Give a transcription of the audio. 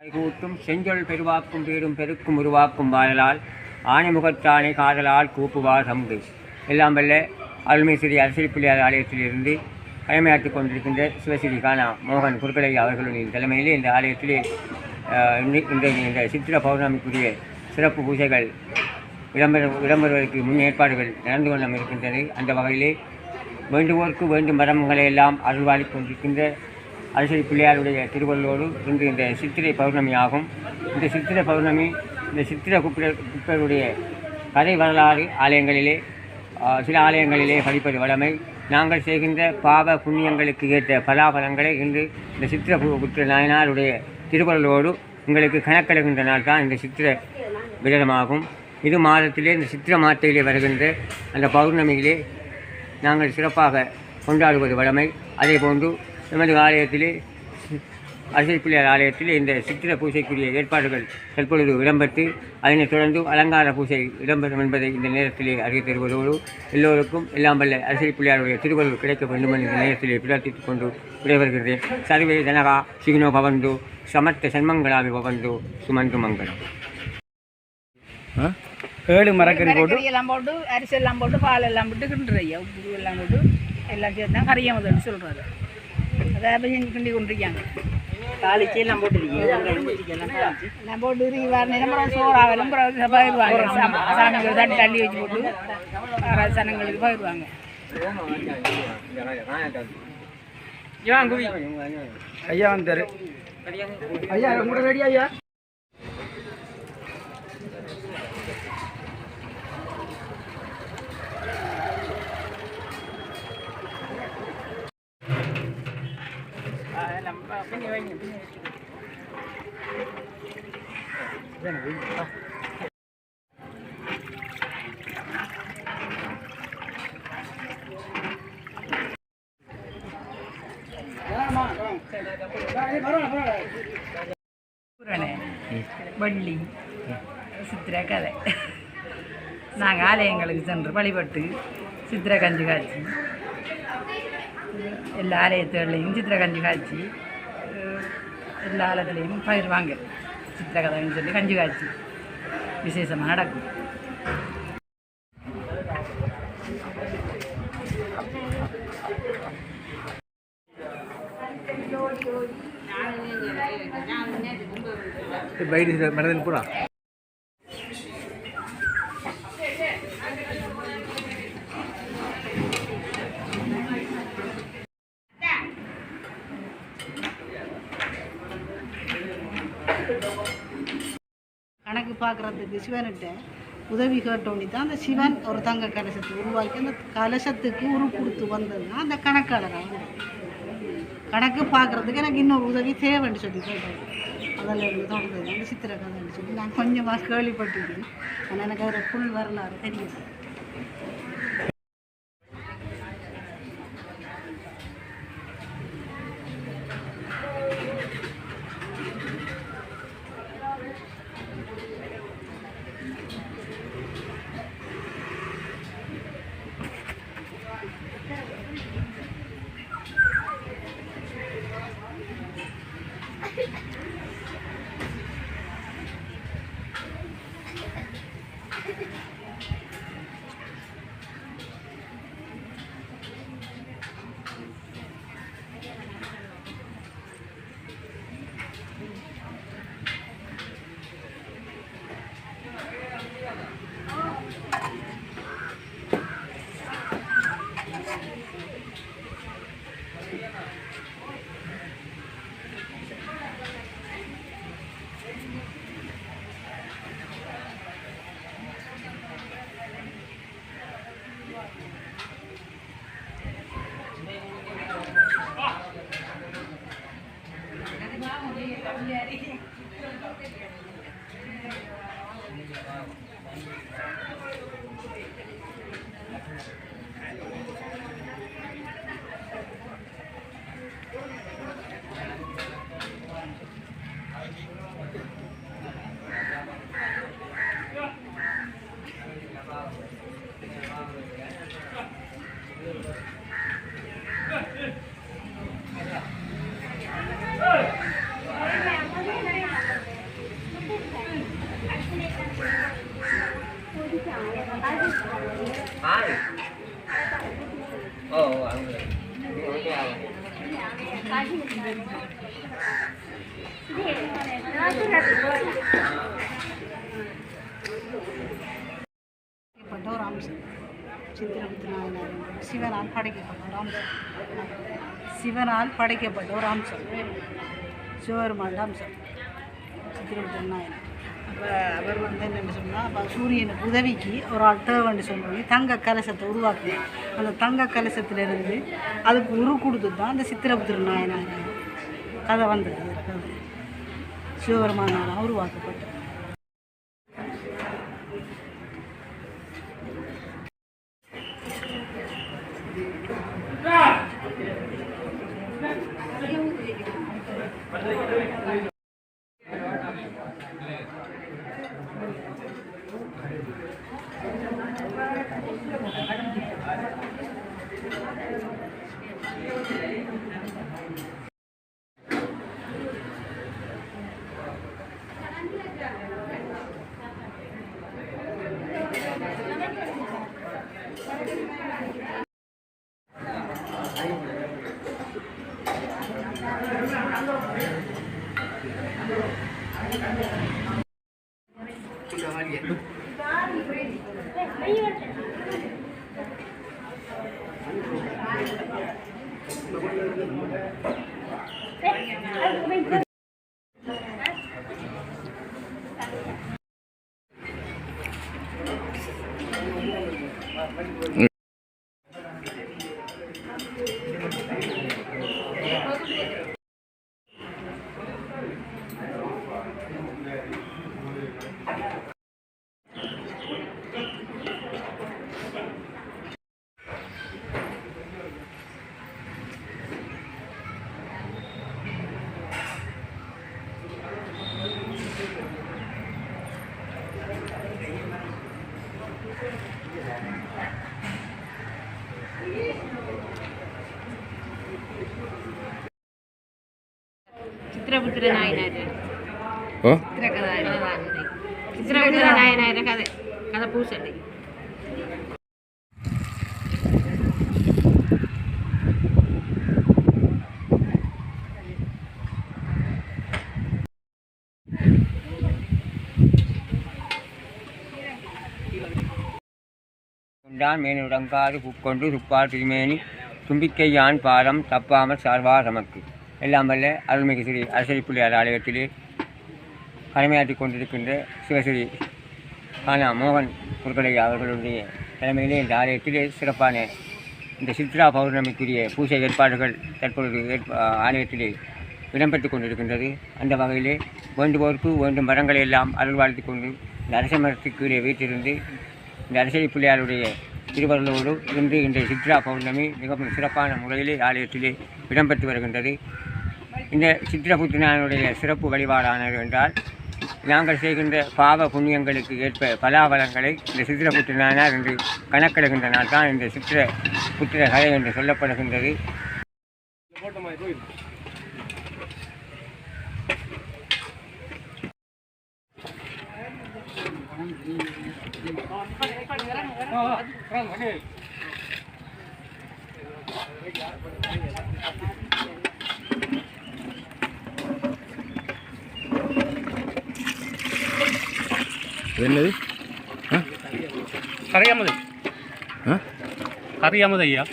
கைகூட்டும் செஞ்சொல் பெருவாக்கும் பேரும் பெருக்கும் உருவாக்கும் வாழலால் ஆணைமுகத்தானை காதலால் கூப்புவார் சமுகை. எல்லாம் வல்ல அருள்மை ஸ்ரீ அரசியல் பிள்ளையார் ஆலயத்திலிருந்து கடமையாற்றிக் கொண்டிருக்கின்ற சிவஸ்ரீ கானா மோகன் குருக்கலை அவர்களின் தலைமையிலே இந்த ஆலயத்திலே இந்த சித்திர பௌர்ணமிக்குரிய சிறப்பு பூஜைகள் இடம்பெறுவதற்கு முன் ஏற்பாடுகள் நடந்து கொண்டும் இருக்கின்றது. அந்த வகையிலே வேண்டுவோர்க்கு வேண்டும் வரங்களை எல்லாம் அருள்வாளிக் கொண்டிருக்கின்ற அரசியல் பிள்ளையாருடைய திருவள்ளோடு இன்று இந்த சித்திரை பௌர்ணமி ஆகும். இந்த சித்திரை பௌர்ணமி இந்த சித்திர குப்பருடைய கதை வரலாறு ஆலயங்களிலே சில ஆலயங்களிலே படிப்பது வழமை. நாங்கள் செய்கின்ற பாவ புண்ணியங்களுக்கு ஏற்ற பலாபலங்களை இன்று இந்த சித்திர குற்ற நாயனாருடைய திருவள்ளோடு உங்களுக்கு கணக்கெடுகின்ற நாள் தான் இந்த சித்திர விரதமாகும். இது மாதத்திலே இந்த சித்திர மாதத்திலே வருகின்ற அந்த பௌர்ணமியிலே நாங்கள் சிறப்பாக கொண்டாடுவது வழமை. அதே போன்று நமது ஆலயத்திலே அரசியல் பிள்ளையார் ஆலயத்திலே இந்த சித்திர பூஜைக்குரிய ஏற்பாடுகள் தற்பொழுது இடம்பெற்று அதனைத் தொடர்ந்து அலங்கார பூஜை இடம்பெறும் என்பதை இந்த நேரத்திலே அறிய தருவதோடு எல்லோருக்கும் எல்லாம் வல்ல அரசியல் பிள்ளையாருடைய திருவள்ளுவர் கிடைக்க வேண்டும் என்ற நேரத்திலே பிரார்த்தித்துக் கொண்டு விடைபெறுகிறேன். சர்வே ஜனகா சிகினோ பவந்து சமர்த்த சன்மங்களாவி பவந்து சுமந்து மங்களம். 7 மரக்கறி போட்டு எல்லாம் போட்டு அரிசி எல்லாம் போட்டு பால் எல்லாம் போட்டு கிண்டுறையா உப்பு எல்லாம் போட்டு எல்லாம் சேர்த்து தான் கறியமுதல்னு சொல்கிறாரு. அதை செஞ்சு கிண்டி கொண்டிருக்காங்க. தாளிச்சு எல்லாம் போட்டுருக்கீங்க எல்லாம் போட்டு நிலம்பரம் சோறாவெல்லாம் பகிர்வாங்க. சாமிக்கு தண்ணி தண்ணி வச்சு போட்டு சனங்களுக்கு பகிர்வாங்க. ஐயா வந்தாரு. ஐயா உங்களோட ரெடி ஐயா. வள்ளி சித்திரை கதை நாங்கள் ஆலயங்களுக்கு சென்று வழிபட்டு சித்திரை கஞ்சி காய்ச்சி எல்லா ஆலயத்துலையும் சித்திரை கஞ்சி காய்ச்சி எல்லா ஆலயத்துலேயும் பயிர்வாங்க. சித்திரை கதைன்னு சொல்லி கஞ்சி காய்ச்சி விசேஷமாக நடக்கும். மனதில் பூரா கணக்கு பார்க்குறதுக்கு சிவன்கிட்ட உதவி கேட்டோன்னே தான் அந்த சிவன் ஒரு தங்க கலசத்தை உருவாக்கி அந்த கலசத்துக்கு உரு கொடுத்து வந்ததுன்னா அந்த கணக்காளராக கணக்கு பார்க்குறதுக்கு எனக்கு இன்னொரு உதவி தேவைன்னு சொல்லி கேட்டேன். அதில் இருந்து தொடர்ந்தது அந்த சித்திரை கதைன்னு சொல்லி நான் கொஞ்சமாக கேள்விப்பட்டிருக்கேன். ஆனால் எனக்கு அதில் ஃபுல் வரலாறு தெரியும். ஒரு அம்சம் சித்திரகுப்த நாயனார் சிவனால் படைக்கப்பட்ட ஒரு அம்சம். சிவனால் படைக்கப்பட்ட ஒரு அம்சம், சிவபெருமாண்ட அம்சம் சித்திரகுப்த நாயனார். அப்போ அவர் வந்து என்னென்னு சொன்னால், அப்போ சூரியனுக்கு உதவிக்கு ஒரு ஆள் தேவைன்னு சொல்லி தங்க கலசத்தை உருவாக்கி அந்த தங்க கலசத்திலிருந்து அதுக்கு உரு கொடுத்து தான் அந்த சித்திரகுப்த நாயனார் கதை வந்தது. கதை சிவபெருமானால் உருவாக்கப்பட்டது. ചിത്രപുത്ര നായനാര് ചിത്രപുത്ര നായനാരുടെ കഥ കഥ പൂസല്ലേ. மேனுடங்காது புக்கொண்டு துப்பார் திருமேனி தும்பிக்கையான் பாதம் தப்பாமல் சார்வார் நமக்கு. எல்லாம் வல்ல அருள்மிகு ஸ்ரீ அரசரி பிள்ளையார் ஆலயத்திலே கடமையாற்றி கொண்டிருக்கின்ற சிவஸ்ரீ கானா மோகன் குருக்கடையா அவர்களுடைய தலைமையிலே இந்த ஆலயத்திலே சிறப்பான இந்த சித்ரா பௌர்ணமிக்குரிய பூஜை ஏற்பாடுகள் தற்பொழுது ஆலயத்திலே இடம்பெற்று கொண்டிருக்கின்றது. அந்த வகையிலே வேண்டுவோருக்கு வேண்டும் மரங்களை எல்லாம் அருள் வாழ்த்தி கொண்டு இந்த அரச மரத்துக்கு கீழே வீட்டிலிருந்து இந்த அரசரி பிள்ளையாருடைய திருவருளோடு இன்று இந்த சித்ரா பௌர்ணமி மிகவும் சிறப்பான முறையிலே ஆலயத்திலே இடம்பெற்று வருகின்றது. இந்த சித்திரபுத்திரனுடைய சிறப்பு வழிபாடானது என்றால், நாங்கள் செய்கின்ற பாவ புண்ணியங்களுக்கு ஏற்ப பலாபலங்களை இந்த சித்திரபுத்திரனார் என்று கணக்கெடுகின்ற நாள் தான் இந்த சித்திரபுத்திர கதை என்று சொல்லப்படுகின்றது. என்னது അറിയാമത് അറിയാമത് അയ്യാ